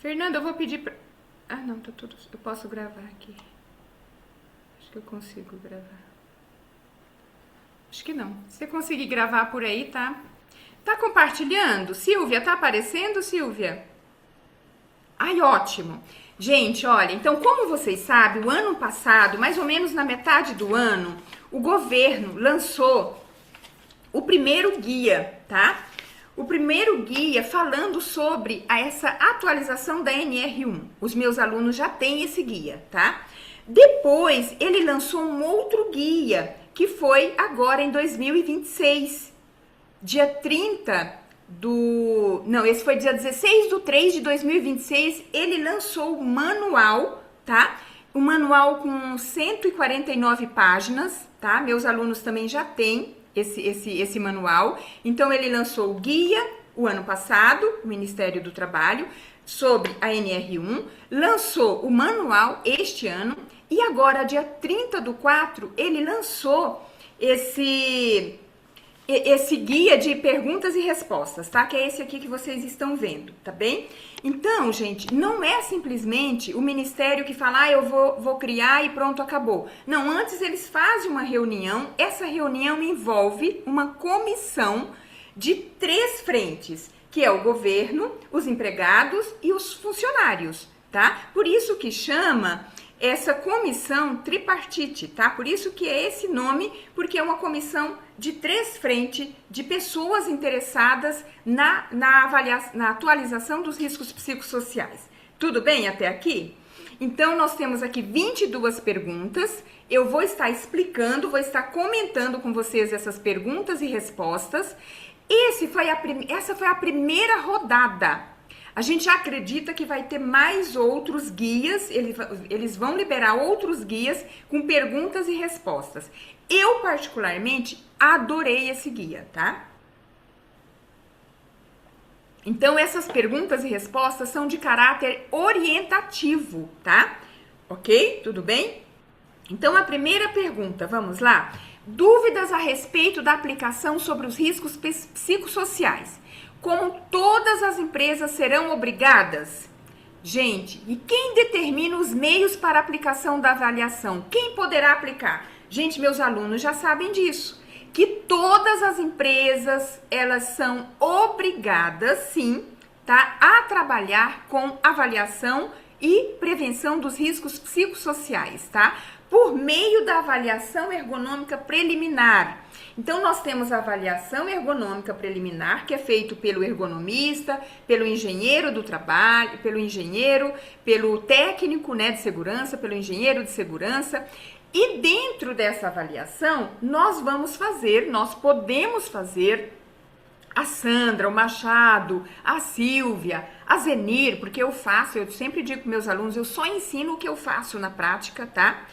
Fernanda, eu vou pedir pra... Ah, não, tá tudo... Eu posso gravar aqui. Acho que eu consigo gravar. Acho que não. Se você conseguir gravar por aí, tá? Tá compartilhando? Silvia, tá aparecendo, Silvia? Ai, ótimo. Gente, olha, então, como vocês sabem, o ano passado, mais ou menos na metade do ano, o governo lançou o primeiro guia, tá? O primeiro guia falando sobre essa atualização da NR1. Os meus alunos já têm esse guia, tá? Depois, ele lançou um outro guia, que foi agora em 2026. Dia 30 do... Não, esse foi dia 16/3/2026. Ele lançou o manual, tá? O manual com 149 páginas, tá? Meus alunos também já têm esse manual. Então, ele lançou o guia o ano passado, o Ministério do Trabalho, sobre a NR1, lançou o manual este ano e agora, dia 30/4, ele lançou esse guia de perguntas e respostas, tá? Que é esse aqui que vocês estão vendo, tá bem? Então, gente, não é simplesmente o ministério que fala, eu vou criar e pronto, acabou. Não, antes eles fazem uma reunião, essa reunião envolve uma comissão de 3 frentes, que é o governo, os empregados e os funcionários, tá? Por isso que chama essa comissão tripartite, tá? Por isso que é esse nome, porque é uma comissão de 3 frentes de pessoas interessadas na atualização dos riscos psicossociais. Tudo bem até aqui? Então, nós temos aqui 22 perguntas. Eu vou estar explicando, vou estar comentando com vocês essas perguntas e respostas. Essa foi a primeira rodada. A gente acredita que vai ter mais outros guias, eles vão liberar outros guias com perguntas e respostas. Eu, particularmente, adorei esse guia, tá? Então, essas perguntas e respostas são de caráter orientativo, tá? Ok? Tudo bem? Então, a primeira pergunta, vamos lá? Dúvidas a respeito da aplicação sobre os riscos psicossociais. Como todas as empresas serão obrigadas? Gente, e quem determina os meios para a aplicação da avaliação? Quem poderá aplicar? Gente, meus alunos já sabem disso, que todas as empresas, elas são obrigadas, sim, tá, a trabalhar com avaliação e prevenção dos riscos psicossociais, tá? Por meio da avaliação ergonômica preliminar. Então, nós temos a avaliação ergonômica preliminar, que é feito pelo ergonomista, pelo engenheiro do trabalho, pelo técnico, né, de segurança, pelo engenheiro de segurança. E dentro dessa avaliação, nós podemos fazer a Sandra, o Machado, a Silvia, a Zenir, porque eu sempre digo para meus alunos, eu só ensino o que eu faço na prática, tá?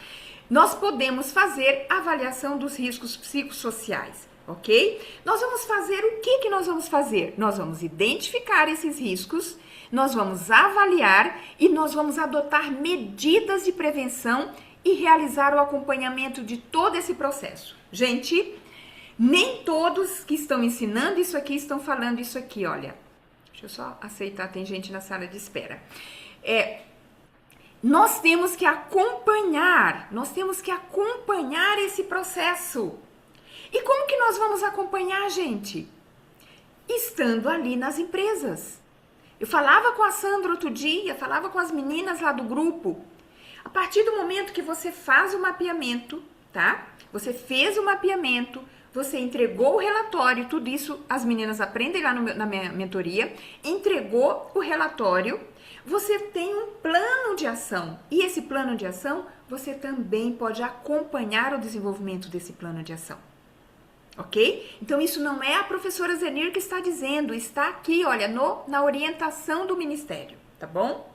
Nós podemos fazer avaliação dos riscos psicossociais, ok? Nós vamos fazer o que nós vamos fazer? Nós vamos identificar esses riscos, nós vamos avaliar e nós vamos adotar medidas de prevenção e realizar o acompanhamento de todo esse processo. Gente, nem todos que estão ensinando isso aqui estão falando isso aqui, olha. Deixa eu só aceitar, tem gente na sala de espera. Nós temos que acompanhar esse processo. E como que nós vamos acompanhar, gente? Estando ali nas empresas. Eu falava com a Sandra outro dia, falava com as meninas lá do grupo. A partir do momento que você faz o mapeamento, tá? Você fez o mapeamento, você entregou o relatório, tudo isso as meninas aprendem lá na minha mentoria, entregou o relatório, você tem um plano de ação. E esse plano de ação, você também pode acompanhar o desenvolvimento desse plano de ação. Ok? Então, isso não é a professora Zenir que está dizendo, está aqui, olha, na orientação do Ministério, tá bom?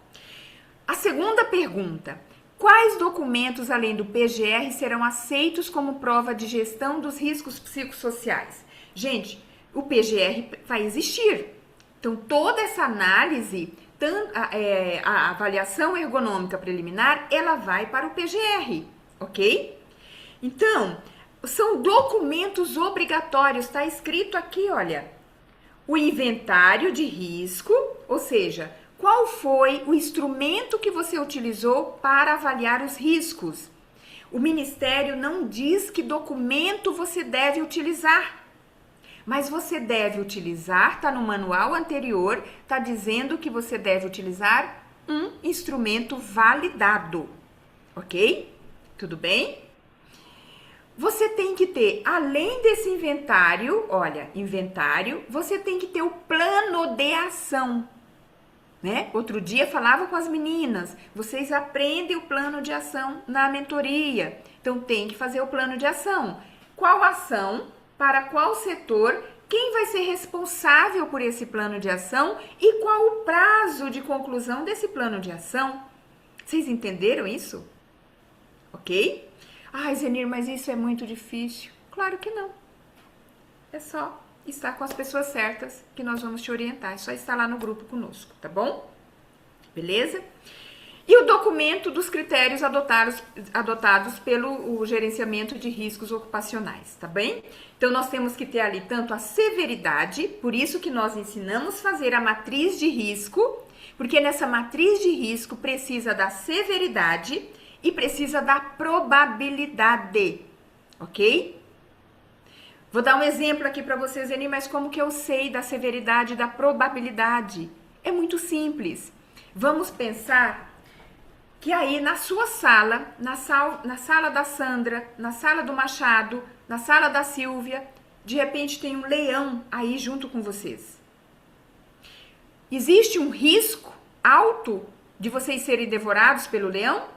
A segunda pergunta: quais documentos, além do PGR, serão aceitos como prova de gestão dos riscos psicossociais? Gente, o PGR vai existir. Então, toda essa análise, a avaliação ergonômica preliminar, ela vai para o PGR, ok? Então, são documentos obrigatórios, está escrito aqui, olha, o inventário de risco, ou seja, Qual foi o instrumento que você utilizou para avaliar os riscos? O Ministério não diz que documento você deve utilizar, mas você deve utilizar, está no manual anterior, está dizendo que você deve utilizar um instrumento validado, ok? Tudo bem? Você tem que ter, além desse inventário, olha, inventário, você tem que ter o plano de ação, né? Outro dia falava com as meninas, vocês aprendem o plano de ação na mentoria, então tem que fazer o plano de ação. Qual ação, para qual setor, quem vai ser responsável por esse plano de ação e qual o prazo de conclusão desse plano de ação? Vocês entenderam isso? Ok? Ai, Zenir, mas isso é muito difícil. Claro que não. É só estar com as pessoas certas que nós vamos te orientar. É só estar lá no grupo conosco, tá bom? Beleza? E o documento dos critérios adotados pelo gerenciamento de riscos ocupacionais, tá bem? Então, nós temos que ter ali tanto a severidade, por isso que nós ensinamos a fazer a matriz de risco, porque nessa matriz de risco precisa da severidade e precisa da probabilidade, ok? Vou dar um exemplo aqui para vocês, Eni, mas como que eu sei da severidade e da probabilidade? É muito simples. Vamos pensar que aí na sua sala, na sala da Sandra, na sala do Machado, na sala da Silvia, de repente tem um leão aí junto com vocês. Existe um risco alto de vocês serem devorados pelo leão?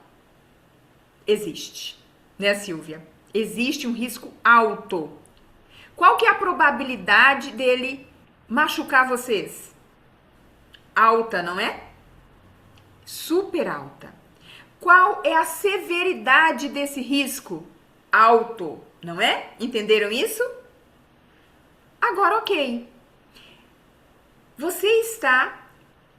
Existe, né, Silvia? Existe um risco alto. Qual que é a probabilidade dele machucar vocês? Alta, não é? Super alta. Qual é a severidade desse risco? Alto, não é? Entenderam isso? Agora, ok. Você está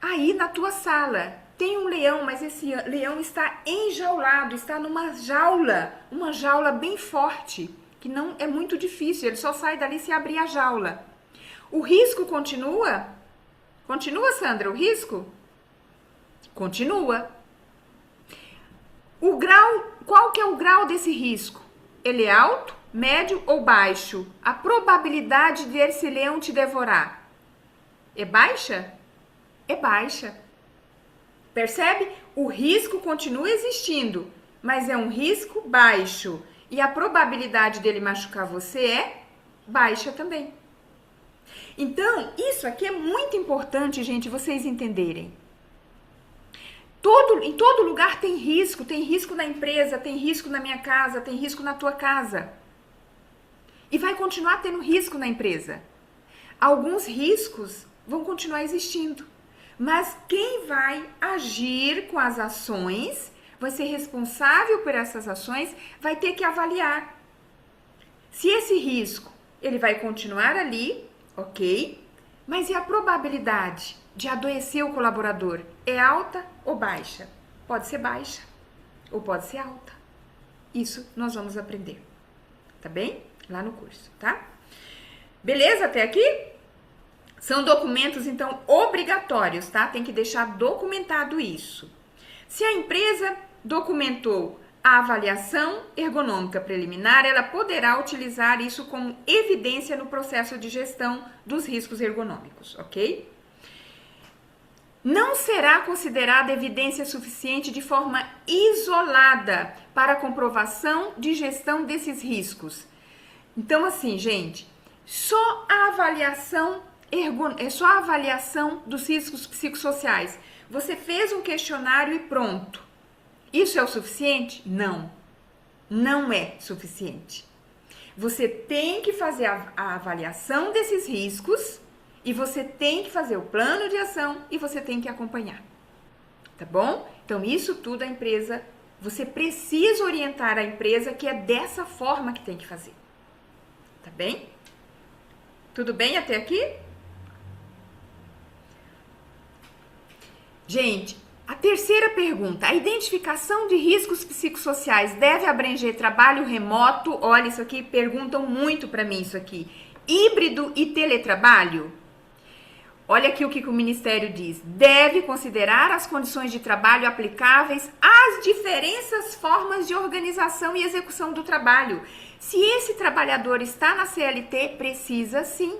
aí na tua sala. Tem um leão, mas esse leão está enjaulado, está numa jaula, uma jaula bem forte, que não é muito difícil, ele só sai dali se abrir a jaula. O risco continua? Continua, Sandra, o risco? Continua. O grau, qual que é o grau desse risco? Ele é alto, médio ou baixo? A probabilidade desse leão te devorar é baixa? É baixa. Percebe? O risco continua existindo, mas é um risco baixo. E a probabilidade dele machucar você é baixa também. Então, isso aqui é muito importante, gente, vocês entenderem. Em todo lugar tem risco na empresa, tem risco na minha casa, tem risco na tua casa. E vai continuar tendo risco na empresa. Alguns riscos vão continuar existindo. Mas quem vai agir com as ações, vai ser responsável por essas ações, vai ter que avaliar. Se esse risco, ele vai continuar ali, ok? Mas e a probabilidade de adoecer o colaborador? É alta ou baixa? Pode ser baixa ou pode ser alta. Isso nós vamos aprender, tá bem? Lá no curso, tá? Beleza até aqui? São documentos, então, obrigatórios, tá? Tem que deixar documentado isso. Se a empresa documentou a avaliação ergonômica preliminar, ela poderá utilizar isso como evidência no processo de gestão dos riscos ergonômicos, ok? Não será considerada evidência suficiente de forma isolada para a comprovação de gestão desses riscos. Então, assim, gente, só a avaliação dos riscos psicossociais. Você fez um questionário e pronto. Isso é o suficiente? Não. Não é suficiente. Você tem que fazer a avaliação desses riscos e você tem que fazer o plano de ação e você tem que acompanhar. Tá bom? Então, isso tudo a empresa, você precisa orientar a empresa que é dessa forma que tem que fazer. Tá bem? Tudo bem até aqui? Gente, a terceira pergunta, a identificação de riscos psicossociais deve abranger trabalho remoto? Olha, isso aqui, perguntam muito para mim isso aqui. Híbrido e teletrabalho? Olha aqui o que o Ministério diz. Deve considerar as condições de trabalho aplicáveis às diferentes formas de organização e execução do trabalho. Se esse trabalhador está na CLT, precisa sim,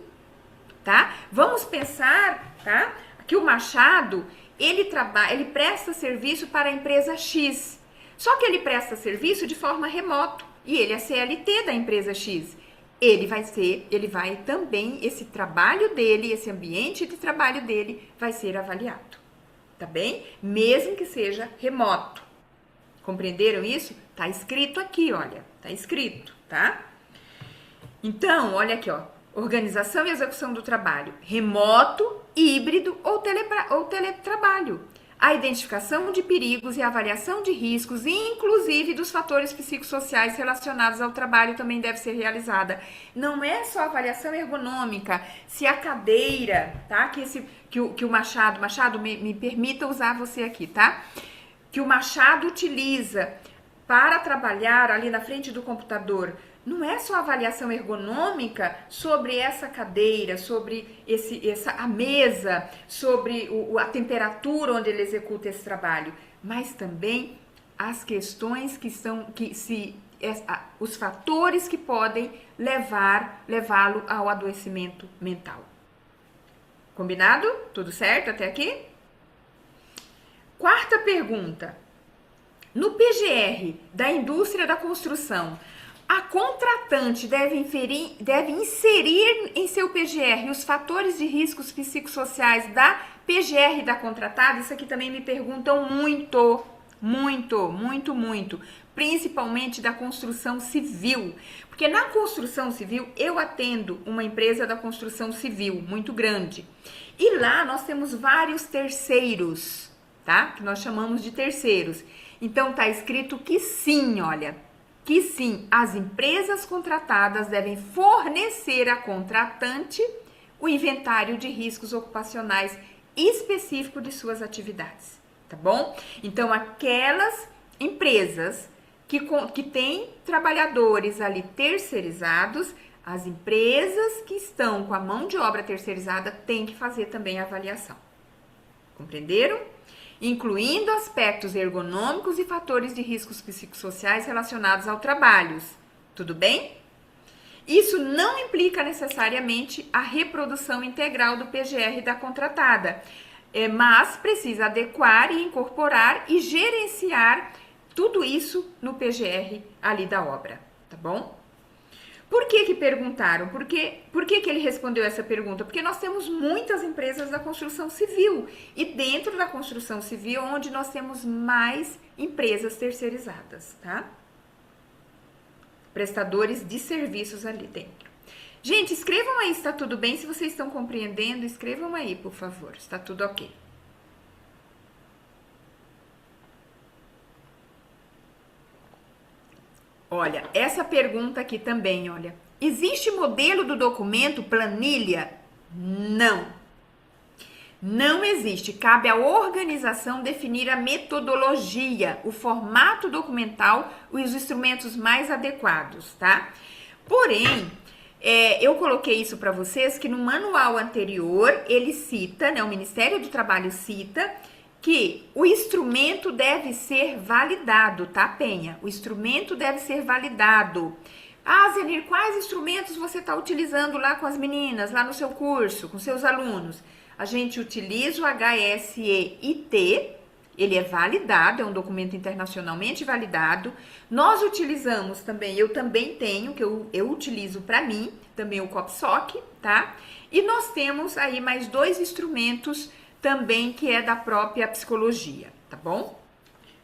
tá? Vamos pensar, tá? Que o Machado, ele presta serviço para a empresa X. Só que ele presta serviço de forma remota e ele é CLT da empresa X. Esse trabalho dele, esse ambiente de trabalho dele vai ser avaliado, tá bem? Mesmo que seja remoto. Compreenderam isso? Tá escrito aqui, olha, tá escrito, tá? Então, olha aqui, ó, organização e execução do trabalho, remoto, híbrido ou teletrabalho. A identificação de perigos e a avaliação de riscos, inclusive dos fatores psicossociais relacionados ao trabalho, também deve ser realizada. Não é só avaliação ergonômica, se a cadeira, tá? Que o Machado, me permita usar você aqui, tá? Que o Machado utiliza para trabalhar ali na frente do computador, não é só avaliação ergonômica sobre essa cadeira, sobre a mesa, sobre a temperatura onde ele executa esse trabalho, mas também as questões os fatores que podem levá-lo ao adoecimento mental. Combinado? Tudo certo até aqui? Quarta pergunta. No PGR da indústria da construção, a contratante deve inserir em seu PGR os fatores de riscos psicossociais da PGR da contratada? Isso aqui também me perguntam muito, principalmente da construção civil. Porque na construção civil, eu atendo uma empresa da construção civil muito grande. E lá nós temos vários terceiros, tá? Que nós chamamos de terceiros. Então tá escrito que sim, olha. Que sim, as empresas contratadas devem fornecer à contratante o inventário de riscos ocupacionais específico de suas atividades, tá bom? Então, aquelas empresas que têm trabalhadores ali terceirizados, as empresas que estão com a mão de obra terceirizada têm que fazer também a avaliação. Compreenderam? Incluindo aspectos ergonômicos e fatores de riscos psicossociais relacionados ao trabalho. Tudo bem? Isso não implica necessariamente a reprodução integral do PGR da contratada, mas precisa adequar e incorporar e gerenciar tudo isso no PGR ali da obra, tá bom? Por que perguntaram? Por que ele respondeu essa pergunta? Porque nós temos muitas empresas da construção civil e dentro da construção civil onde nós temos mais empresas terceirizadas, tá? Prestadores de serviços ali dentro. Gente, escrevam aí se está tudo bem, se vocês estão compreendendo, escrevam aí, por favor, se está tudo ok. Olha, essa pergunta aqui também, olha. Existe modelo do documento, planilha? Não. Não existe. Cabe à organização definir a metodologia, o formato documental e os instrumentos mais adequados, tá? Porém, eu coloquei isso para vocês que no manual anterior, ele cita, né, o Ministério do Trabalho cita que o instrumento deve ser validado, tá, Penha? O instrumento deve ser validado. Ah, Zenir, quais instrumentos você está utilizando lá com as meninas, lá no seu curso, com seus alunos? A gente utiliza o HSEIT, ele é validado, é um documento internacionalmente validado. Nós utilizamos também, eu também tenho, que eu utilizo para mim, também o COPSOC, tá? E nós temos aí mais 2 instrumentos também que é da própria psicologia, tá bom?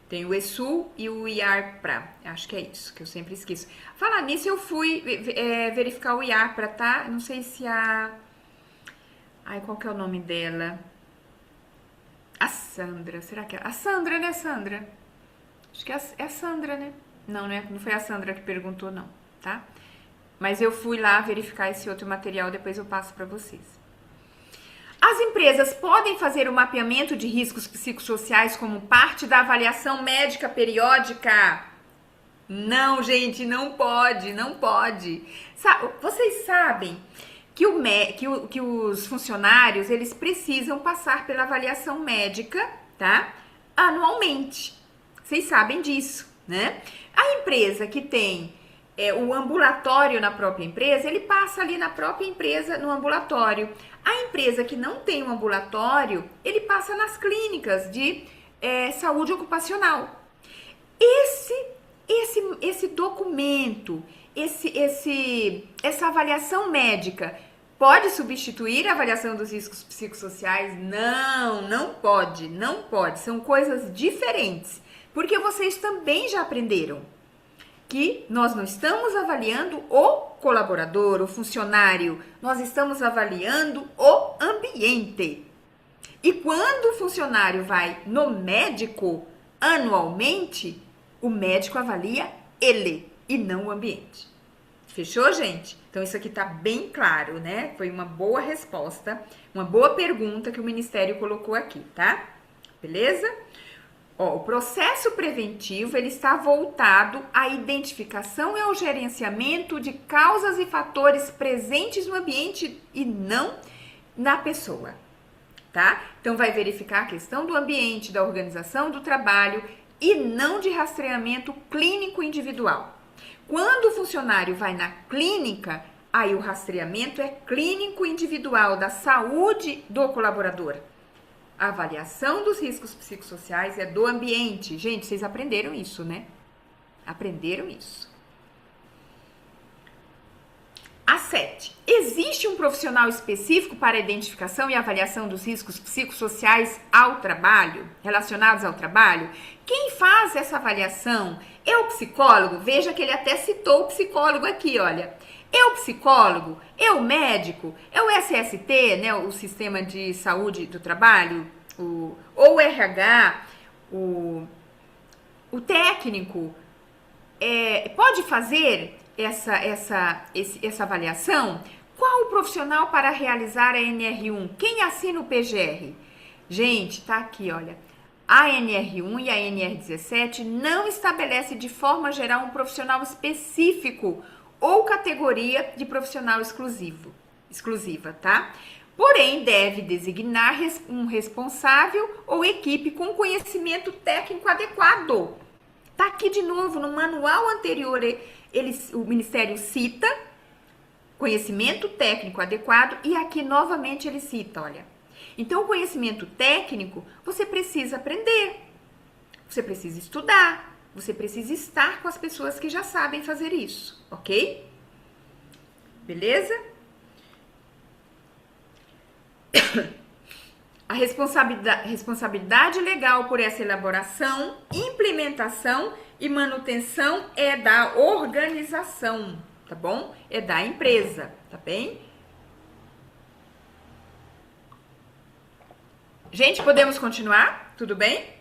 Tem o ESU e o IARPRA, acho que é isso, que eu sempre esqueço. Falar nisso, eu fui verificar o IARPRA, tá? Não sei se qual que é o nome dela? A Sandra, será que é? A Sandra, né, Sandra? Acho que é a Sandra, né? Não, né? Não foi a Sandra que perguntou, não, tá? Mas eu fui lá verificar esse outro material, depois eu passo para vocês. As empresas podem fazer o mapeamento de riscos psicossociais como parte da avaliação médica periódica? Não, gente, não pode. Vocês sabem que os funcionários, eles precisam passar pela avaliação médica, tá? Anualmente. Vocês sabem disso, né? A empresa que tem o ambulatório na própria empresa, ele passa ali na própria empresa, no ambulatório. A empresa que não tem um ambulatório, ele passa nas clínicas de saúde ocupacional. Esse documento, essa avaliação médica pode substituir a avaliação dos riscos psicossociais? Não pode. São coisas diferentes. Porque vocês também já aprenderam que nós não estamos avaliando o colaborador, o funcionário, nós estamos avaliando o ambiente. E quando o funcionário vai no médico anualmente, o médico avalia ele e não o ambiente. Fechou, gente? Então isso aqui tá bem claro, né? Foi uma boa resposta, uma boa pergunta que o Ministério colocou aqui, tá? Beleza? O processo preventivo, ele está voltado à identificação e ao gerenciamento de causas e fatores presentes no ambiente e não na pessoa, tá? Então, vai verificar a questão do ambiente, da organização do trabalho e não de rastreamento clínico individual. Quando o funcionário vai na clínica, aí o rastreamento é clínico individual da saúde do colaborador. A avaliação dos riscos psicossociais é do ambiente. Gente, vocês aprenderam isso, né? Aprenderam isso. A 7. Existe um profissional específico para a identificação e avaliação dos riscos psicossociais ao trabalho, relacionados ao trabalho? Quem faz essa avaliação é o psicólogo? Veja que ele até citou o psicólogo aqui, olha. É o psicólogo? É o médico? É o SST, né, o Sistema de Saúde do Trabalho? Ou o RH? O técnico? Pode fazer essa avaliação? Qual o profissional para realizar a NR1? Quem assina o PGR? Gente, tá aqui, olha. A NR1 e a NR17 não estabelece de forma geral um profissional específico ou categoria de profissional exclusiva, tá? Porém, deve designar um responsável ou equipe com conhecimento técnico adequado. Tá aqui de novo, no manual anterior, o Ministério cita conhecimento técnico adequado e aqui novamente ele cita, olha. Então, o conhecimento técnico, você precisa aprender, você precisa estudar, você precisa estar com as pessoas que já sabem fazer isso, ok? Beleza? A responsabilidade legal por essa elaboração, implementação e manutenção é da organização, tá bom? É da empresa, tá bem? Gente, podemos continuar? Tudo bem?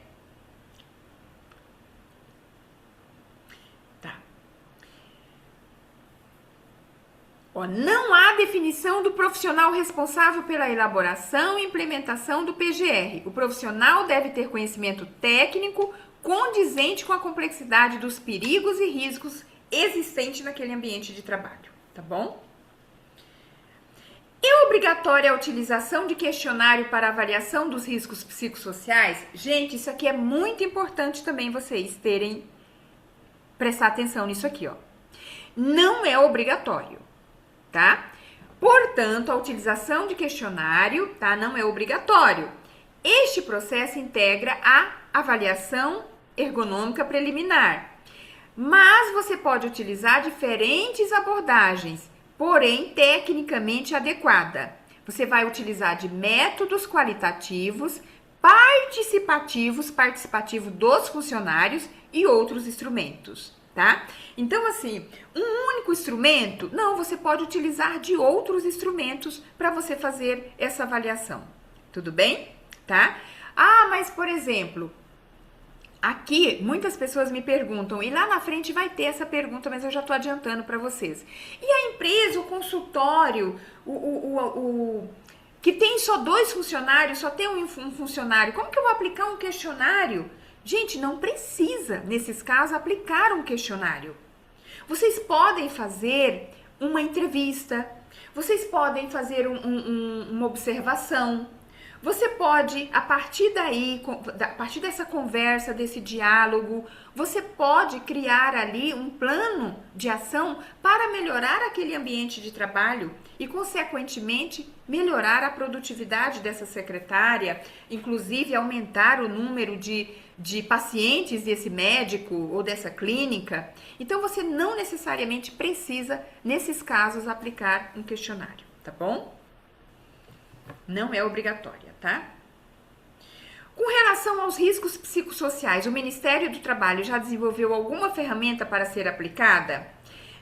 Não há definição do profissional responsável pela elaboração e implementação do PGR. O profissional deve ter conhecimento técnico condizente com a complexidade dos perigos e riscos existentes naquele ambiente de trabalho, tá bom? É obrigatória a utilização de questionário para avaliação dos riscos psicossociais? Gente, isso aqui é muito importante também vocês prestar atenção nisso aqui, ó. Não é obrigatório. Tá? Portanto, a utilização de questionário, tá, não é obrigatório. Este processo integra a avaliação ergonômica preliminar. Mas você pode utilizar diferentes abordagens, porém tecnicamente adequada. Você vai utilizar de métodos qualitativos, participativo dos funcionários e outros instrumentos. Tá? Então, assim, um único instrumento? Não, você pode utilizar de outros instrumentos para você fazer essa avaliação. Tudo bem? Tá? Mas, por exemplo, aqui muitas pessoas me perguntam, e lá na frente vai ter essa pergunta, mas eu já estou adiantando para vocês. E a empresa, o consultório, que tem só 2 funcionários, só tem um funcionário, como que eu vou aplicar um questionário? Gente, não precisa, nesses casos, aplicar um questionário. Vocês podem fazer uma entrevista, Vocês podem fazer uma observação. Você pode, a partir daí, a partir dessa conversa, desse diálogo, você pode criar ali um plano de ação para melhorar aquele ambiente de trabalho e, consequentemente, melhorar a produtividade dessa secretária, inclusive aumentar o número de pacientes desse médico ou dessa clínica. Então, você não necessariamente precisa, nesses casos, aplicar um questionário, tá bom? Não é obrigatória, tá? Com relação aos riscos psicossociais, o Ministério do Trabalho já desenvolveu alguma ferramenta para ser aplicada?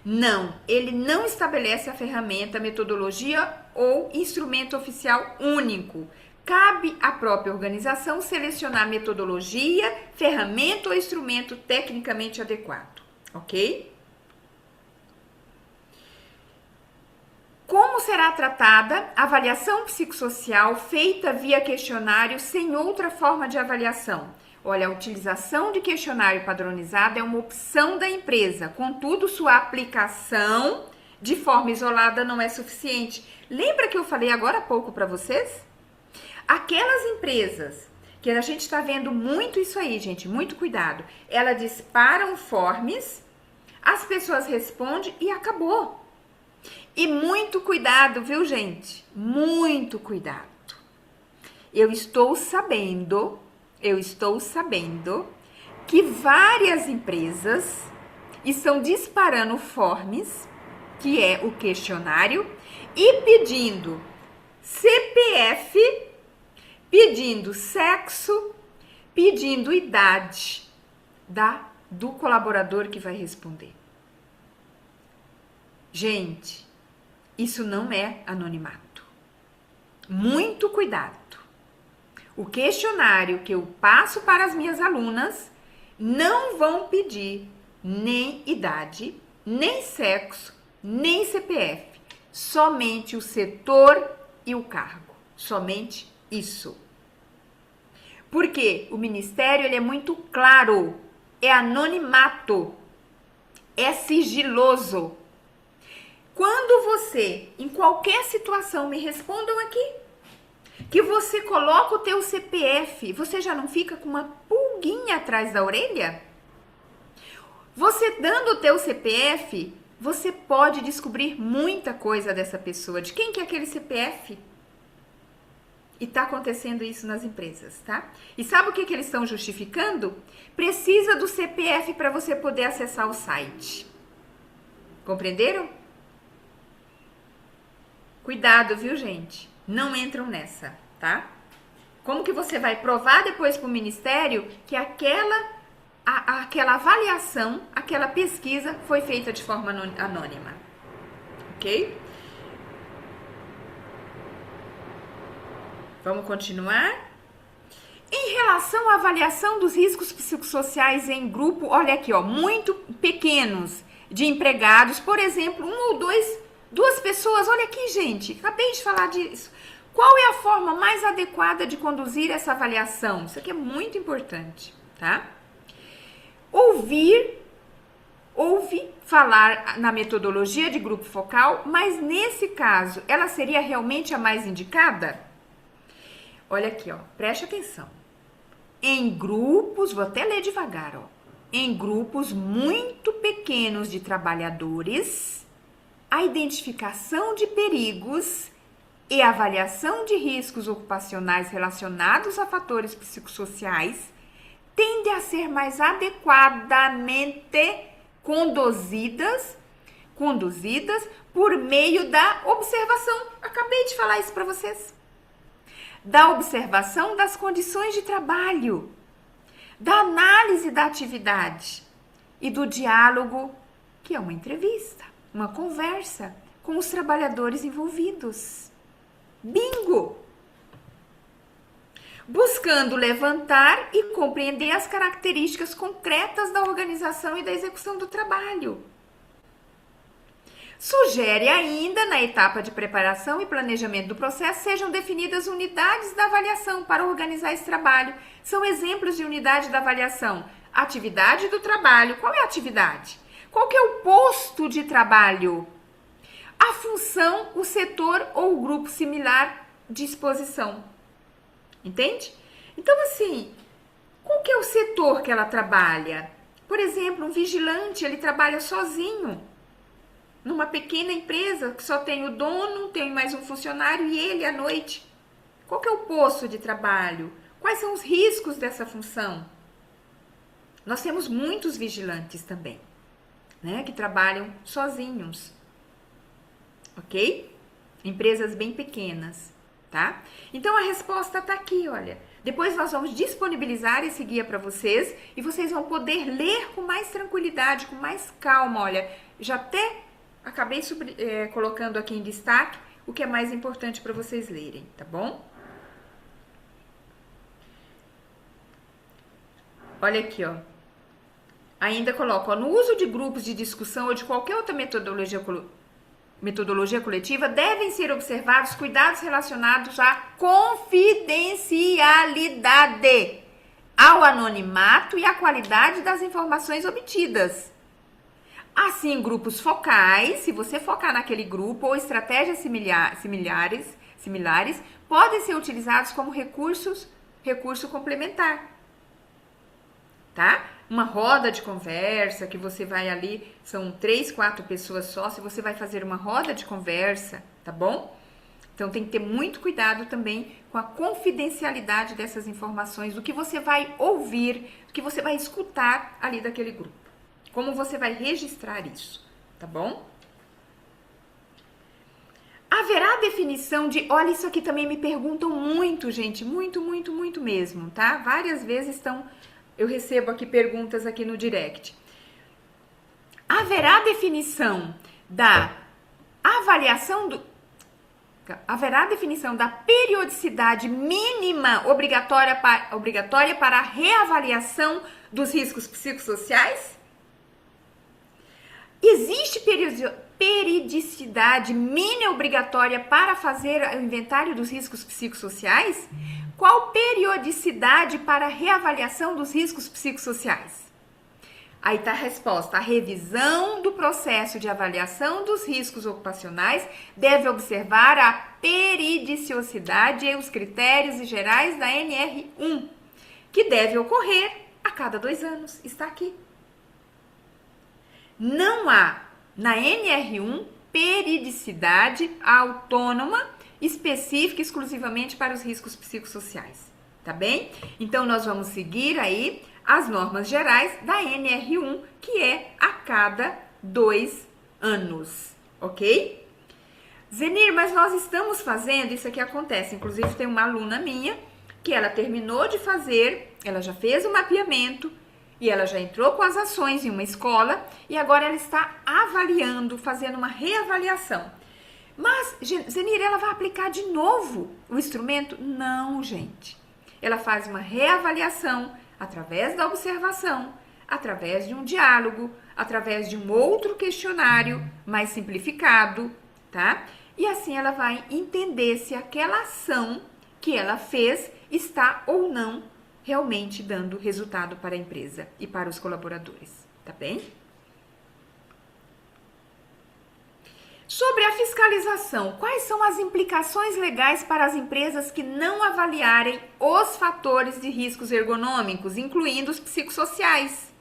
Não, ele não estabelece a ferramenta, metodologia ou instrumento oficial único. Cabe à própria organização selecionar metodologia, ferramenta ou instrumento tecnicamente adequado, ok? Como será tratada a avaliação psicossocial feita via questionário sem outra forma de avaliação? Olha, a utilização de questionário padronizado é uma opção da empresa, contudo, sua aplicação de forma isolada não é suficiente. Lembra que eu falei agora há pouco para vocês? Aquelas empresas que a gente está vendo muito isso aí, gente, muito cuidado. Ela dispara um forms, as pessoas respondem e acabou. E muito cuidado, viu, gente? Muito cuidado. Eu estou sabendo que várias empresas estão disparando forms, que é o questionário, e pedindo CPF, pedindo sexo, pedindo idade do colaborador que vai responder. Gente, isso não é anonimato. Muito cuidado. O questionário que eu passo para as minhas alunas não vão pedir nem idade, nem sexo, nem CPF. Somente o setor e o cargo. Somente isso. Porque o Ministério ele é muito claro. É anonimato. É sigiloso. Quando você, em qualquer situação, me respondam aqui, que você coloca o teu CPF, você já não fica com uma pulguinha atrás da orelha? Você dando o teu CPF, você pode descobrir muita coisa dessa pessoa. De quem que é aquele CPF? E tá acontecendo isso nas empresas, tá? E sabe o que eles estão justificando? Precisa do CPF para você poder acessar o site. Compreenderam? Cuidado, viu, gente? Não entram nessa, tá? Como que você vai provar depois para o Ministério que aquela avaliação, aquela pesquisa foi feita de forma anônima? Ok? Vamos continuar? Em relação à avaliação dos riscos psicossociais em grupo, olha aqui, ó, muito pequenos de empregados, por exemplo, duas pessoas, olha aqui, gente, acabei de falar disso. Qual é a forma mais adequada de conduzir essa avaliação? Isso aqui é muito importante, tá? Ouve falar na metodologia de grupo focal, mas nesse caso, ela seria realmente a mais indicada? Olha aqui, ó, preste atenção. Em grupos, vou até ler devagar, ó. Em grupos muito pequenos de trabalhadores, a identificação de perigos e avaliação de riscos ocupacionais relacionados a fatores psicossociais tende a ser mais adequadamente conduzidas por meio da observação. Acabei de falar isso para vocês. Da observação das condições de trabalho, da análise da atividade e do diálogo, que é uma entrevista, uma conversa com os trabalhadores envolvidos. Bingo! Buscando levantar e compreender as características concretas da organização e da execução do trabalho. Sugere ainda, na etapa de preparação e planejamento do processo, sejam definidas unidades da avaliação para organizar esse trabalho. São exemplos de unidade da avaliação. Atividade do trabalho. Qual é a atividade? Qual que é o posto de trabalho? a função, o setor ou o grupo similar de exposição. Entende? Então, assim, qual que é o setor que ela trabalha? Por exemplo, um vigilante, ele trabalha sozinho numa pequena empresa que só tem o dono, tem mais um funcionário e ele à noite. Qual que é o posto de trabalho? Quais são os riscos dessa função? Nós temos muitos vigilantes também, né, que trabalham sozinhos, ok? Empresas bem pequenas, tá? Então a resposta tá aqui, olha. Depois nós vamos disponibilizar esse guia para vocês e vocês vão poder ler com mais tranquilidade, com mais calma, olha. Já até acabei colocando aqui em destaque o que é mais importante para vocês lerem, tá bom? Olha aqui, ó. Ainda coloco, ó, no uso de grupos de discussão ou de qualquer outra metodologia coletiva, devem ser observados cuidados relacionados à confidencialidade, ao anonimato e à qualidade das informações obtidas. Assim, grupos focais, se você focar naquele grupo, ou estratégias similares, podem ser utilizados como recurso complementar, tá? Uma roda de conversa, que você vai ali, são 3, 4 pessoas só, se você vai fazer uma roda de conversa, tá bom? Então tem que ter muito cuidado também com a confidencialidade dessas informações, do que você vai ouvir, do que você vai escutar ali daquele grupo. Como você vai registrar isso, tá bom? Haverá definição de... Olha, isso aqui também me perguntam muito, gente, muito mesmo, tá? Várias vezes eu recebo aqui perguntas aqui no direct. Haverá definição da periodicidade mínima obrigatória para a reavaliação dos riscos psicossociais? Existe periodicidade mínima obrigatória para fazer o inventário dos riscos psicossociais? Qual periodicidade para a reavaliação dos riscos psicossociais? Aí está a resposta. A revisão do processo de avaliação dos riscos ocupacionais deve observar a periodicidade e os critérios gerais da NR1, que deve ocorrer a cada 2 anos. Está aqui. Não há na NR1 periodicidade autônoma específica exclusivamente para os riscos psicossociais, tá bem? Então, nós vamos seguir aí as normas gerais da NR1, que é a cada 2 anos, ok? Zenir, mas nós estamos fazendo, isso aqui acontece, inclusive tem uma aluna minha que ela terminou de fazer, ela já fez o mapeamento, e ela já entrou com as ações em uma escola e agora ela está avaliando, fazendo uma reavaliação. Mas, Zenir, ela vai aplicar de novo o instrumento? Não, gente. Ela faz uma reavaliação através da observação, através de um diálogo, através de um outro questionário mais simplificado, tá? E assim ela vai entender se aquela ação que ela fez está ou não realmente dando resultado para a empresa e para os colaboradores, tá bem? Sobre a fiscalização, quais são as implicações legais para as empresas que não avaliarem os fatores de riscos ergonômicos, incluindo os psicossociais?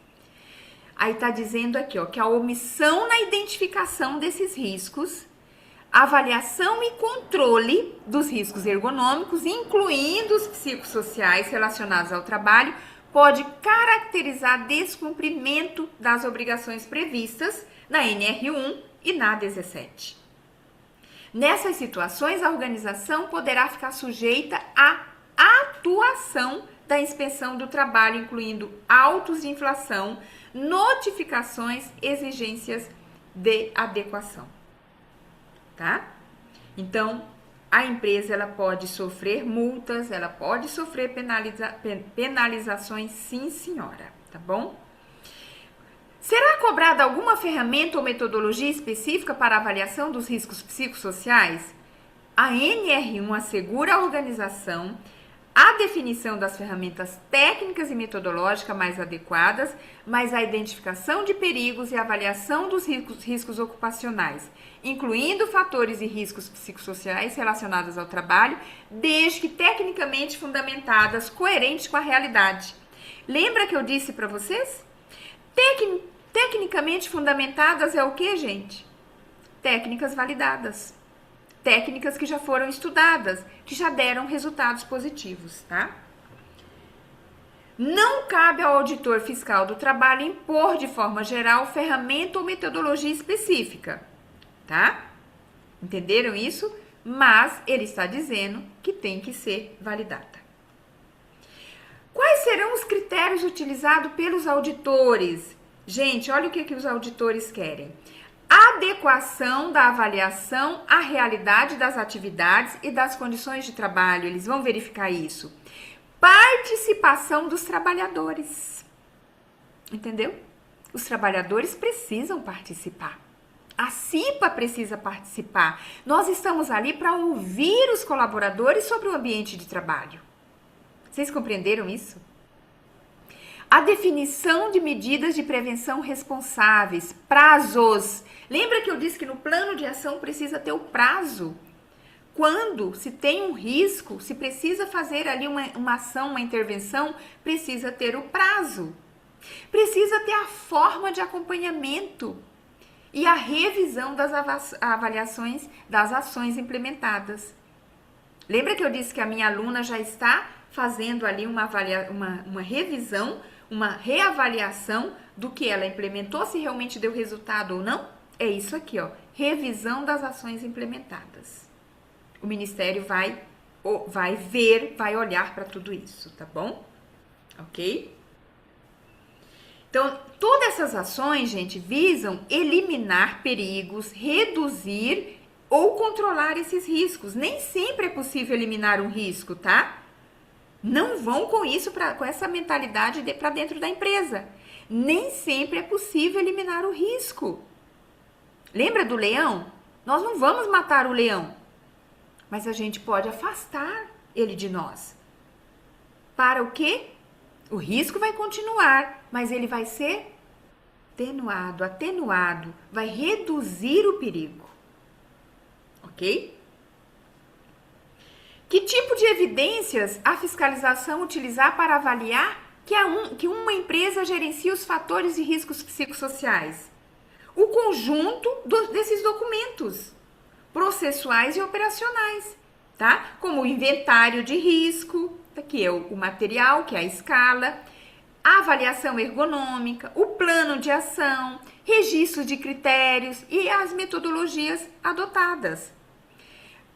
Aí tá dizendo aqui, ó, que a omissão na identificação desses riscos, avaliação e controle dos riscos ergonômicos, incluindo os psicossociais relacionados ao trabalho, pode caracterizar descumprimento das obrigações previstas na NR1 e na 17. Nessas situações, a organização poderá ficar sujeita à atuação da inspeção do trabalho, incluindo autos de infração, notificações, exigências de adequação. Tá? Então, a empresa ela pode sofrer multas, ela pode sofrer penalizações, sim, senhora, tá bom? Será cobrada alguma ferramenta ou metodologia específica para avaliação dos riscos psicossociais? A NR1 assegura à organização a definição das ferramentas técnicas e metodológicas mais adequadas, mas a identificação de perigos e avaliação dos riscos ocupacionais, incluindo fatores e riscos psicossociais relacionados ao trabalho, desde que tecnicamente fundamentadas, coerentes com a realidade. Lembra que eu disse para vocês? Tecnicamente fundamentadas é o que, gente? Técnicas validadas. Técnicas que já foram estudadas, que já deram resultados positivos, tá? Não cabe ao auditor fiscal do trabalho impor de forma geral ferramenta ou metodologia específica, tá? Entenderam isso? Mas ele está dizendo que tem que ser validada. Quais serão os critérios utilizados pelos auditores? Gente, olha o que os auditores querem. Adequação da avaliação à realidade das atividades e das condições de trabalho. Eles vão verificar isso. Participação dos trabalhadores. Entendeu? Os trabalhadores precisam participar. A CIPA precisa participar. Nós estamos ali para ouvir os colaboradores sobre o ambiente de trabalho. Vocês compreenderam isso? A definição de medidas de prevenção responsáveis, prazos. Lembra que eu disse que no plano de ação precisa ter o prazo? Quando se tem um risco, se precisa fazer ali uma ação, uma intervenção, precisa ter o prazo. Precisa ter a forma de acompanhamento e a revisão das avaliações das ações implementadas. Lembra que eu disse que a minha aluna já está fazendo ali uma revisão, uma reavaliação do que ela implementou, se realmente deu resultado ou não? É isso aqui, ó, revisão das ações implementadas. O Ministério vai ver, vai olhar para tudo isso, tá bom? Ok? Então, todas essas ações, gente, visam eliminar perigos, reduzir ou controlar esses riscos. Nem sempre é possível eliminar um risco, tá? Não vão com isso, com essa mentalidade para dentro da empresa. Nem sempre é possível eliminar o risco. Lembra do leão? Nós não vamos matar o leão, mas a gente pode afastar ele de nós. Para o quê? O risco vai continuar, mas ele vai ser atenuado, vai reduzir o perigo. Ok? Que tipo de evidências a fiscalização utilizar para avaliar que uma empresa gerencia os fatores de riscos psicossociais? O conjunto desses documentos processuais e operacionais, tá? Como o inventário de risco, que é o material, que é a escala, a avaliação ergonômica, o plano de ação, registros de critérios e as metodologias adotadas.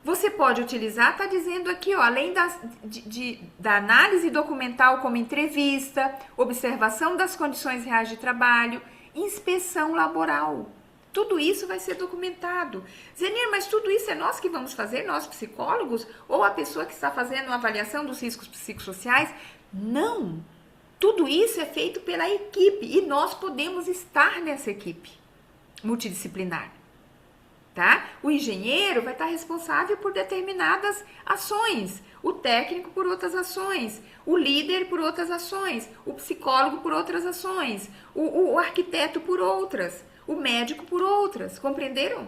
Você pode utilizar, está dizendo aqui, ó, além da análise documental como entrevista, observação das condições reais de trabalho, inspeção laboral. Tudo isso vai ser documentado. Zenir, mas tudo isso é nós que vamos fazer, nós psicólogos? Ou a pessoa que está fazendo a avaliação dos riscos psicossociais? Não! Tudo isso é feito pela equipe e nós podemos estar nessa equipe multidisciplinar. Tá? O engenheiro vai estar responsável por determinadas ações, o técnico por outras ações, o líder por outras ações, o psicólogo por outras ações, o arquiteto por outras, o médico por outras, compreenderam?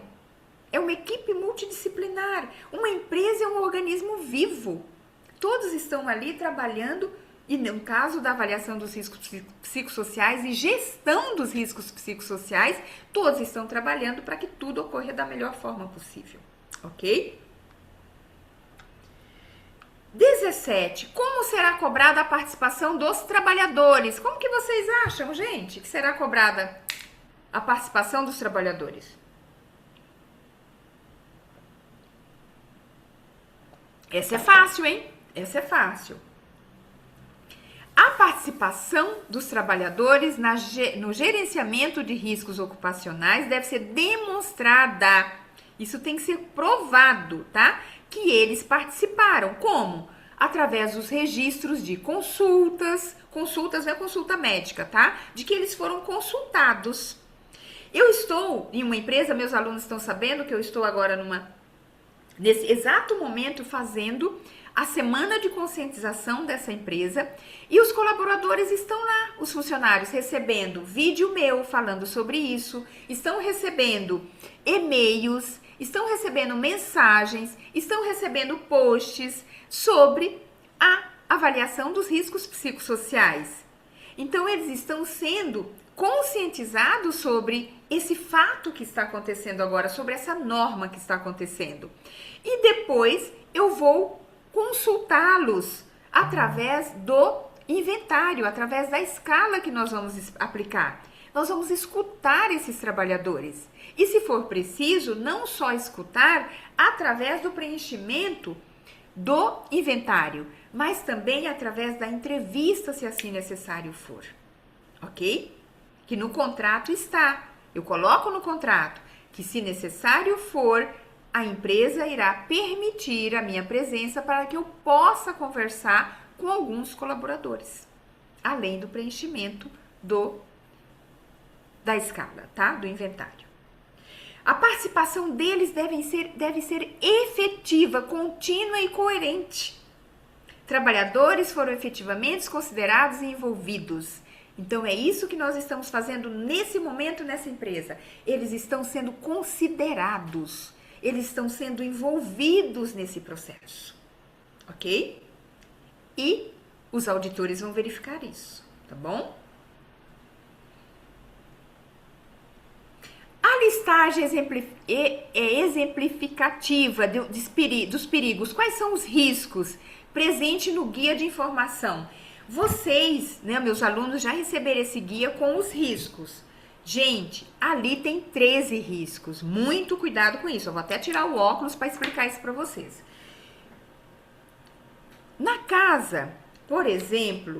É uma equipe multidisciplinar, uma empresa é um organismo vivo, todos estão ali trabalhando. E no caso da avaliação dos riscos psicossociais e gestão dos riscos psicossociais, todos estão trabalhando para que tudo ocorra da melhor forma possível, ok? 17. Como será cobrada a participação dos trabalhadores? Como que vocês acham, gente, que será cobrada a participação dos trabalhadores? Essa é fácil, hein? Essa é fácil. A participação dos trabalhadores no gerenciamento de riscos ocupacionais deve ser demonstrada. Isso tem que ser provado, tá? Que eles participaram. Como? Através dos registros de consultas não é consulta médica, tá? De que eles foram consultados. Eu estou em uma empresa, meus alunos estão sabendo que eu estou agora nesse exato momento fazendo a semana de conscientização dessa empresa e os colaboradores estão lá, os funcionários recebendo vídeo meu falando sobre isso, estão recebendo e-mails, estão recebendo mensagens, estão recebendo posts sobre a avaliação dos riscos psicossociais. Então, eles estão sendo conscientizados sobre esse fato que está acontecendo agora, sobre essa norma que está acontecendo. E depois eu vou consultá-los através do inventário, através da escala que nós vamos aplicar. Nós vamos escutar esses trabalhadores. E se for preciso, não só escutar através do preenchimento do inventário, mas também através da entrevista, se assim necessário for. Ok? Que no contrato está. Eu coloco no contrato que, se necessário for, a empresa irá permitir a minha presença para que eu possa conversar com alguns colaboradores, além do preenchimento da escala, tá? Do inventário. A participação deles deve ser efetiva, contínua e coerente. Trabalhadores foram efetivamente considerados e envolvidos. Então, é isso que nós estamos fazendo nesse momento nessa empresa. Eles estão sendo considerados, eles estão sendo envolvidos nesse processo, ok? E os auditores vão verificar isso, tá bom? A listagem exemplificativa dos perigos. Quais são os riscos presentes no guia de informação? Vocês, né, meus alunos, já receberam esse guia com os riscos. Gente, ali tem 13 riscos. Muito cuidado com isso. Eu vou até tirar o óculos para explicar isso para vocês. Na casa, por exemplo,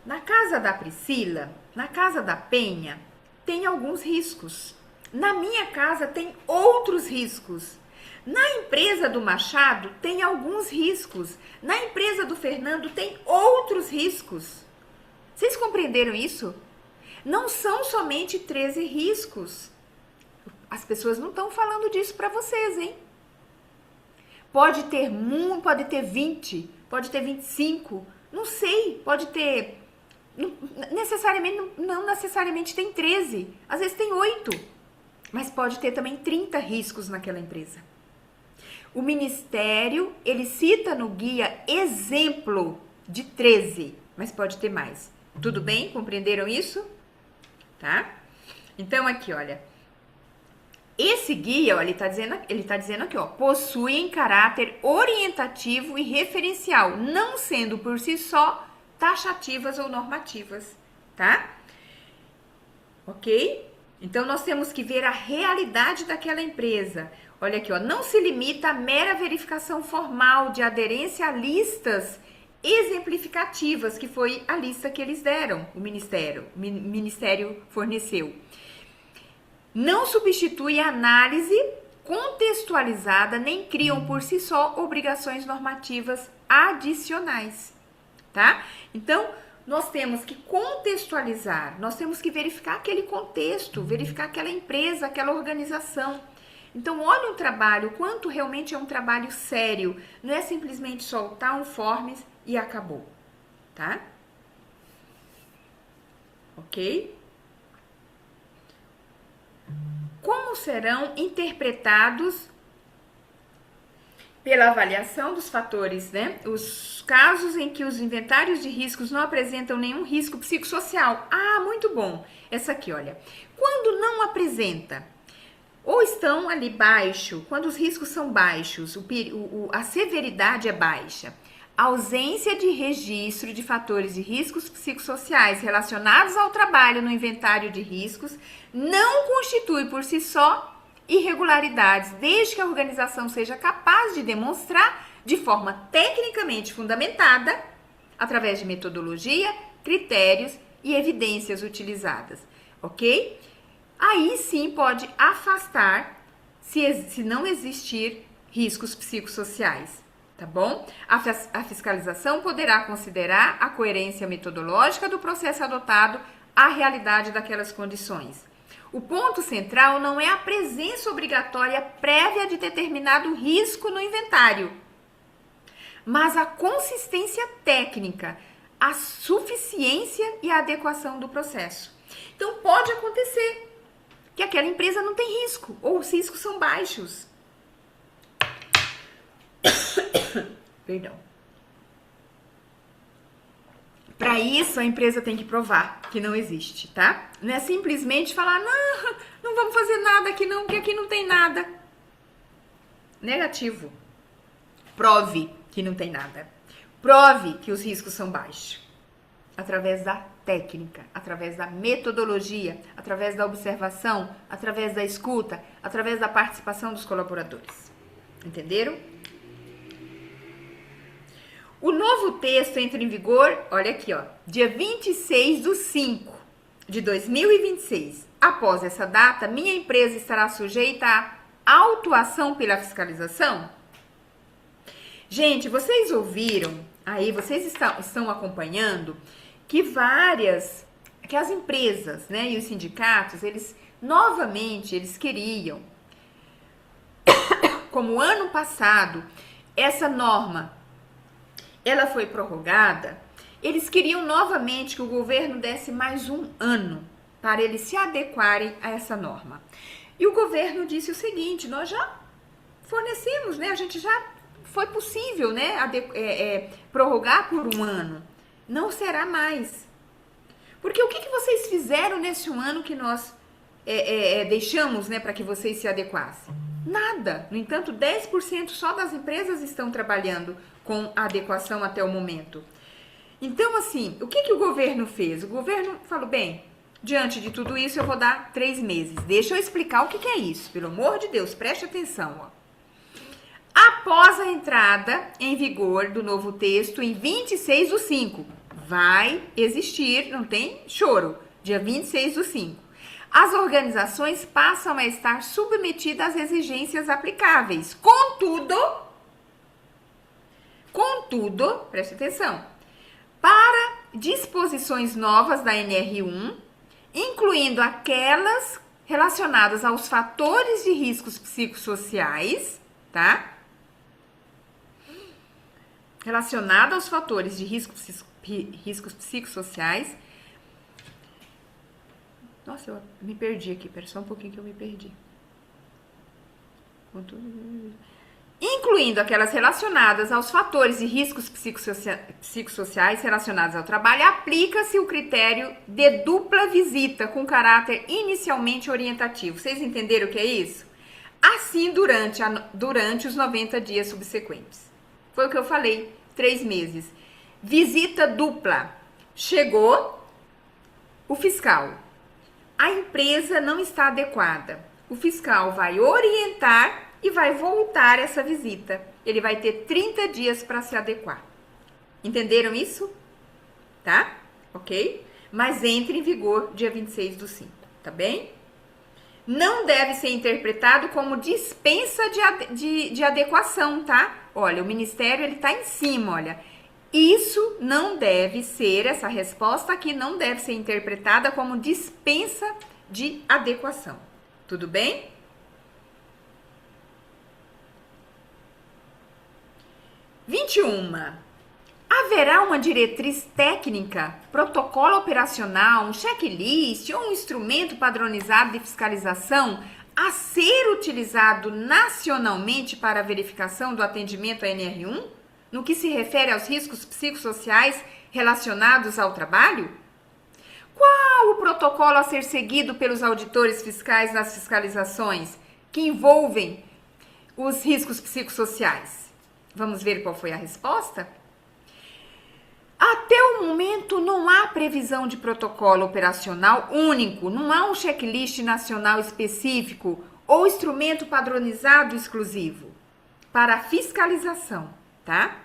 na casa da Priscila, na casa da Penha, tem alguns riscos. Na minha casa tem outros riscos. Na empresa do Machado tem alguns riscos. Na empresa do Fernando tem outros riscos. Vocês compreenderam isso? Não são somente 13 riscos. As pessoas não estão falando disso para vocês, hein? Pode ter 20, pode ter 25, não sei, pode ter... Não necessariamente tem 13, às vezes tem 8, mas pode ter também 30 riscos naquela empresa. O Ministério, ele cita no guia exemplo de 13, mas pode ter mais. Tudo bem? Compreenderam isso? Tá? Então, aqui, olha. Esse guia, ó, ele tá dizendo aqui, ó, possuem caráter orientativo e referencial, não sendo por si só taxativas ou normativas, tá? Ok? Então, nós temos que ver a realidade daquela empresa. Olha aqui, ó, não se limita à mera verificação formal de aderência a listas exemplificativas, que foi a lista que eles deram, o Ministério forneceu. Não substitui a análise contextualizada, nem criam por si só obrigações normativas adicionais, tá? Então, nós temos que contextualizar, nós temos que verificar aquele contexto, verificar aquela empresa, aquela organização. Então, olha o trabalho, quanto realmente é um trabalho sério, não é simplesmente soltar um forms e acabou, tá? Ok? Como serão interpretados pela avaliação dos fatores, né? Os casos em que os inventários de riscos não apresentam nenhum risco psicossocial. Ah, muito bom. Essa aqui, olha. Quando não apresenta, ou estão ali baixo, quando os riscos são baixos, a severidade é baixa, ausência de registro de fatores de riscos psicossociais relacionados ao trabalho no inventário de riscos não constitui por si só irregularidades, desde que a organização seja capaz de demonstrar de forma tecnicamente fundamentada, através de metodologia, critérios e evidências utilizadas, ok? Aí sim pode afastar se não existir riscos psicossociais, tá bom? A fiscalização poderá considerar a coerência metodológica do processo adotado à realidade daquelas condições. O ponto central não é a presença obrigatória prévia de determinado risco no inventário, mas a consistência técnica, a suficiência e a adequação do processo. Então, pode acontecer que aquela empresa não tem risco, ou os riscos são baixos. Perdão. Para isso, a empresa tem que provar que não existe, tá? Não é simplesmente falar, não vamos fazer nada aqui não, porque aqui não tem nada. Negativo. Prove que não tem nada. Prove que os riscos são baixos. Através da técnica, através da metodologia, através da observação, através da escuta, através da participação dos colaboradores. Entenderam? O novo texto entra em vigor, olha aqui, ó, dia 26/5/2026. Após essa data, minha empresa estará sujeita à autuação pela fiscalização? Gente, vocês ouviram, aí vocês estão acompanhando que as empresas, né, e os sindicatos, eles queriam, como ano passado, essa norma, ela foi prorrogada, eles queriam novamente que o governo desse mais um ano para eles se adequarem a essa norma. E o governo disse o seguinte, nós já fornecemos, né, a gente já foi possível, né, prorrogar por um ano. Não será mais. Porque o que vocês fizeram nesse um ano que nós deixamos, né, para que vocês se adequassem? Nada. No entanto, 10% só das empresas estão trabalhando com a adequação até o momento. Então, assim, o que o governo fez? O governo falou, bem, diante de tudo isso, eu vou dar 3 meses. Deixa eu explicar o que é isso. Pelo amor de Deus, preste atenção, ó. Após a entrada em vigor do novo texto em 26/5, vai existir, não tem choro, dia 26/5. As organizações passam a estar submetidas às exigências aplicáveis. Contudo, preste atenção, para disposições novas da NR1, incluindo aquelas relacionadas aos fatores de riscos psicossociais, tá? Relacionada aos fatores de riscos psicossociais. Nossa, eu me perdi aqui, pera só um pouquinho que eu me perdi. Incluindo aquelas relacionadas aos fatores de riscos psicossociais relacionados ao trabalho, aplica-se o critério de dupla visita com caráter inicialmente orientativo. Vocês entenderam o que é isso? Assim, durante os 90 dias subsequentes. Foi o que eu falei, 3 meses. Visita dupla. Chegou o fiscal. A empresa não está adequada. O fiscal vai orientar e vai voltar essa visita. Ele vai ter 30 dias para se adequar. Entenderam isso? Tá? Ok? Mas entra em vigor dia 26/5, tá bem? Não deve ser interpretado como dispensa de adequação, tá? Olha, o Ministério, ele tá em cima, olha. Isso não deve ser, essa resposta aqui não deve ser interpretada como dispensa de adequação. Tudo bem? Haverá uma diretriz técnica, protocolo operacional, um checklist ou um instrumento padronizado de fiscalização a ser utilizado nacionalmente para a verificação do atendimento à NR1, no que se refere aos riscos psicossociais relacionados ao trabalho? Qual o protocolo a ser seguido pelos auditores fiscais nas fiscalizações que envolvem os riscos psicossociais? Vamos ver qual foi a resposta? Até o momento não há previsão de protocolo operacional único, não há um checklist nacional específico ou instrumento padronizado exclusivo para a fiscalização, tá?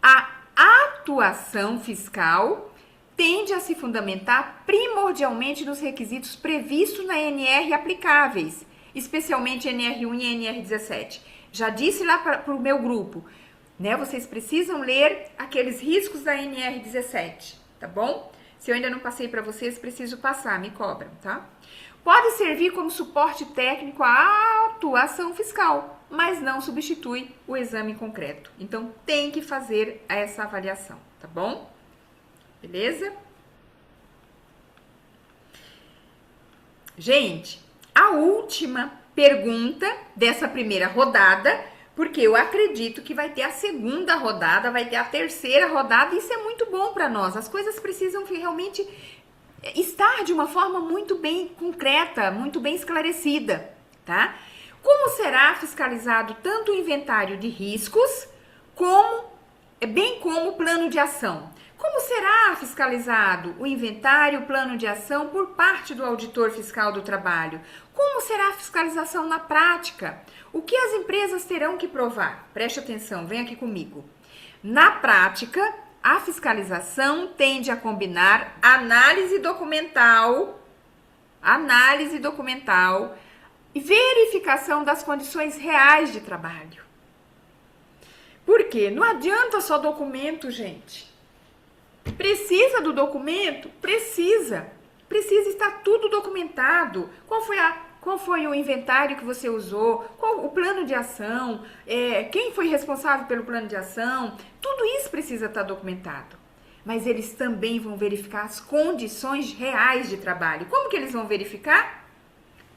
A atuação fiscal tende a se fundamentar primordialmente nos requisitos previstos na NR aplicáveis, especialmente NR1 e NR17. Já disse lá para o meu grupo, né? Vocês precisam ler aqueles riscos da NR17, tá bom? Se eu ainda não passei para vocês, preciso passar, me cobram, tá? Pode servir como suporte técnico à atuação fiscal. mas não substitui o exame concreto. Então, tem que fazer essa avaliação, tá bom? Beleza? Gente, a última pergunta dessa primeira rodada, porque eu acredito que vai ter a segunda rodada, vai ter a terceira rodada, e isso é muito bom para nós. As coisas precisam realmente estar de uma forma muito bem concreta, muito bem esclarecida, tá? Como será fiscalizado tanto o inventário de riscos, bem como o plano de ação? Como será fiscalizado o inventário, o plano de ação por parte do auditor fiscal do trabalho? Como será a fiscalização na prática? O que as empresas terão que provar? Preste atenção, vem aqui comigo. Na prática, a fiscalização tende a combinar análise documental e verificação das condições reais de trabalho. Por quê? Não adianta só documento, gente. Precisa do documento? Precisa. Precisa estar tudo documentado. Qual foi o inventário que você usou? Qual o plano de ação? Quem foi responsável pelo plano de ação? Tudo isso precisa estar documentado. Mas eles também vão verificar as condições reais de trabalho. Como que eles vão verificar?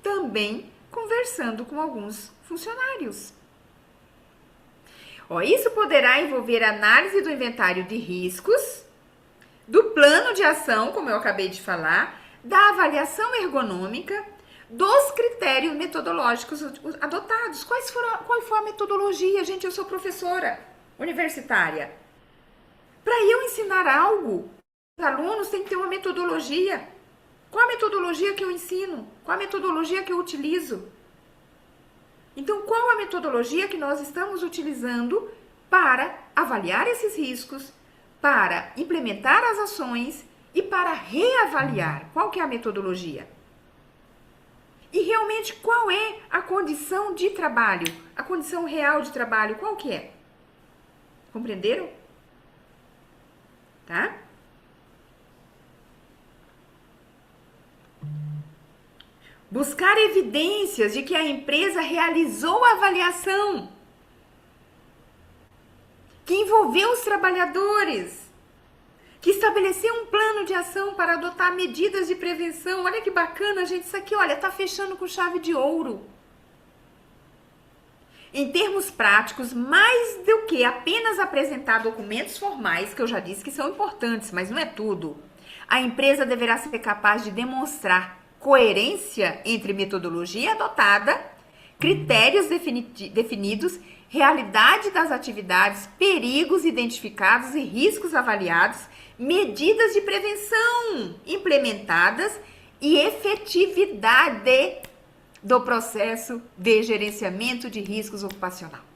Também conversando com alguns funcionários. Isso poderá envolver análise do inventário de riscos, do plano de ação, como eu acabei de falar, da avaliação ergonômica, dos critérios metodológicos adotados. Qual foi a metodologia? Gente, eu sou professora universitária. Para eu ensinar algo, os alunos têm que ter uma metodologia. Qual a metodologia que eu ensino? Qual a metodologia que eu utilizo? Então, qual a metodologia que nós estamos utilizando para avaliar esses riscos, para implementar as ações e para reavaliar? Qual que é a metodologia? E realmente, qual é a condição de trabalho? A condição real de trabalho, qual que é? Compreenderam? Tá? Buscar evidências de que a empresa realizou a avaliação, que envolveu os trabalhadores, que estabeleceu um plano de ação para adotar medidas de prevenção. Olha que bacana, gente, isso aqui, olha, tá fechando com chave de ouro. Em termos práticos, mais do que apenas apresentar documentos formais, que eu já disse que são importantes, mas não é tudo, a empresa deverá ser capaz de demonstrar coerência entre metodologia adotada, critérios definidos, realidade das atividades, perigos identificados e riscos avaliados, medidas de prevenção implementadas e efetividade do processo de gerenciamento de riscos ocupacional.